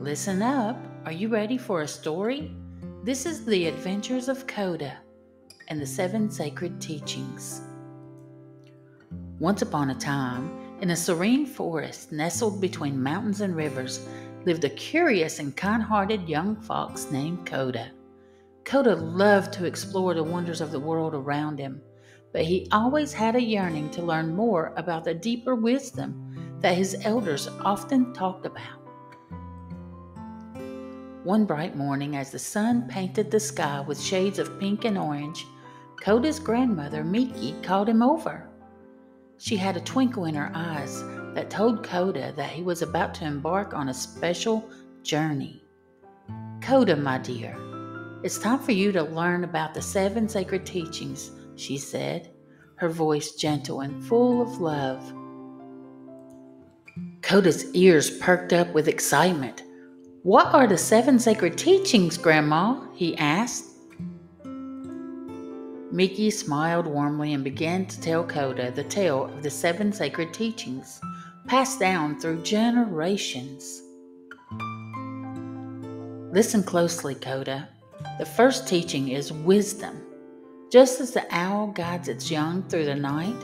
Listen up. Are you ready for a story? This is the adventures of Koda and the seven sacred teachings. Once upon a time, in a serene forest nestled between mountains and rivers, lived a curious and kind-hearted young fox named Koda. Koda loved to explore the wonders of the world around him, but he always had a yearning to learn more about the deeper wisdom that his elders often talked about. One bright morning, as the sun painted the sky with shades of pink and orange, Koda's grandmother, Miki, called him over. She had a twinkle in her eyes that told Koda that he was about to embark on a special journey. "Koda, my dear, it's time for you to learn about the seven sacred teachings," she said, her voice gentle and full of love. Koda's ears perked up with excitement. "What are the seven sacred teachings, Grandma?" he asked. Miki smiled warmly and began to tell Koda the tale of the seven sacred teachings, passed down through generations. Listen closely, Koda. The first teaching is wisdom. Just as the owl guides its young through the night,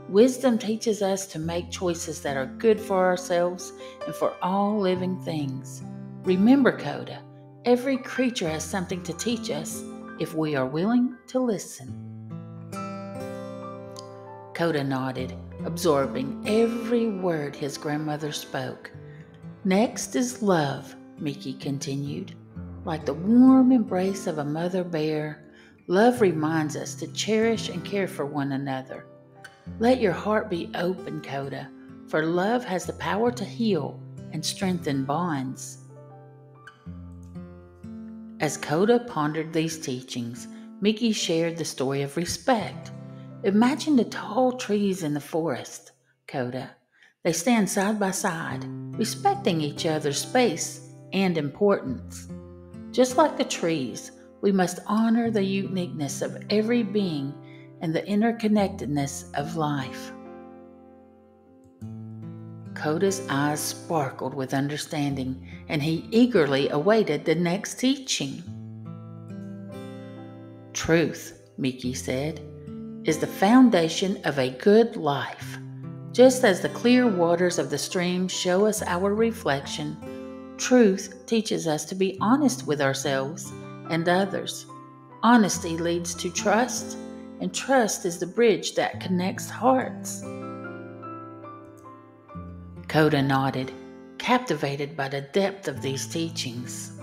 wisdom teaches us to make choices that are good for ourselves and for all living things. Remember, Koda, every creature has something to teach us if we are willing to listen. Koda nodded, absorbing every word his grandmother spoke. Next is love, Miki continued. Like the warm embrace of a mother bear, love reminds us to cherish and care for one another. Let your heart be open, Koda, for love has the power to heal and strengthen bonds. As Koda pondered these teachings, Miki shared the story of respect. Imagine the tall trees in the forest, Koda. They stand side by side, respecting each other's space and importance. Just like the trees, we must honor the uniqueness of every being and the interconnectedness of life. Koda's eyes sparkled with understanding, and he eagerly awaited the next teaching. Truth, Miki said, is the foundation of a good life. Just as the clear waters of the stream show us our reflection, truth teaches us to be honest with ourselves and others. Honesty leads to trust, and trust is the bridge that connects hearts. Koda nodded, captivated by the depth of these teachings.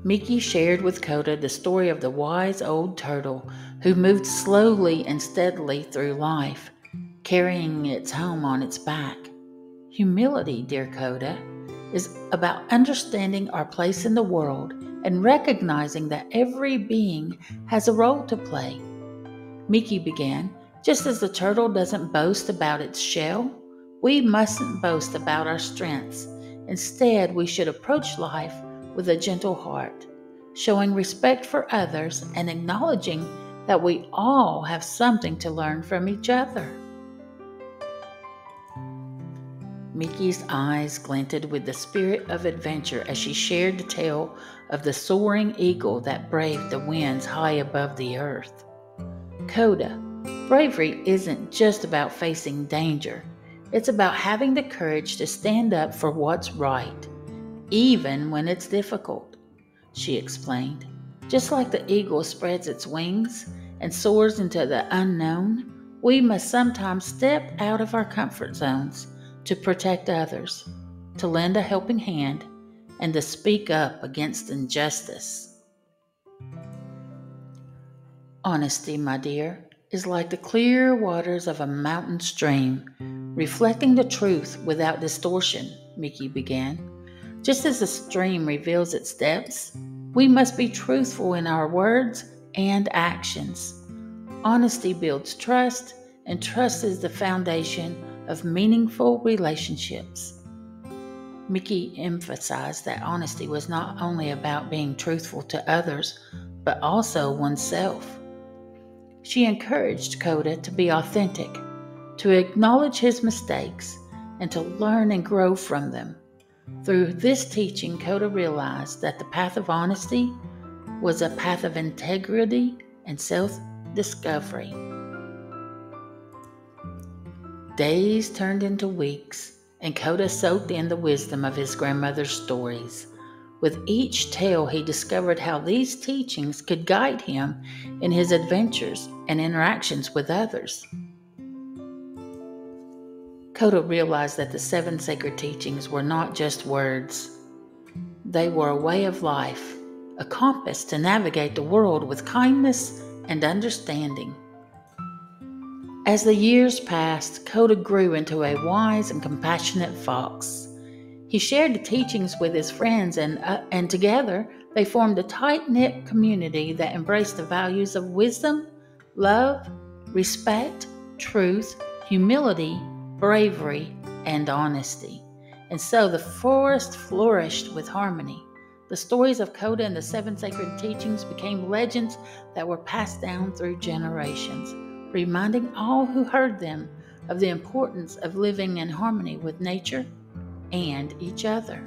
Miki shared with Koda the story of the wise old turtle who moved slowly and steadily through life, carrying its home on its back. Humility, dear Koda, is about understanding our place in the world and recognizing that every being has a role to play. Miki began, just as the turtle doesn't boast about its shell, we mustn't boast about our strengths. Instead, we should approach life with a gentle heart, showing respect for others and acknowledging that we all have something to learn from each other. Miki's eyes glinted with the spirit of adventure as she shared the tale of the soaring eagle that braved the winds high above the earth. Koda, bravery isn't just about facing danger. It's about having the courage to stand up for what's right, even when it's difficult, she explained. Just like the eagle spreads its wings and soars into the unknown, we must sometimes step out of our comfort zones to protect others, to lend a helping hand, and to speak up against injustice. Honesty, my dear, is like the clear waters of a mountain stream, reflecting the truth without distortion, Miki began. Just as the stream reveals its depths, we must be truthful in our words and actions. Honesty builds trust, and trust is the foundation of meaningful relationships. Miki emphasized that honesty was not only about being truthful to others, but also oneself. She encouraged Koda to be authentic, to acknowledge his mistakes, and to learn and grow from them. Through this teaching, Koda realized that the path of honesty was a path of integrity and self-discovery. Days turned into weeks, and Koda soaked in the wisdom of his grandmother's stories. With each tale, he discovered how these teachings could guide him in his adventures and interactions with others. Koda realized that the 7 sacred teachings were not just words. They were a way of life, a compass to navigate the world with kindness and understanding. As the years passed, Koda grew into a wise and compassionate fox. He shared the teachings with his friends, and together they formed a tight-knit community that embraced the values of wisdom, love, respect, truth, humility, bravery, and honesty. And so the forest flourished with harmony. The stories of Koda and the 7 sacred teachings became legends that were passed down through generations, reminding all who heard them of the importance of living in harmony with nature and each other.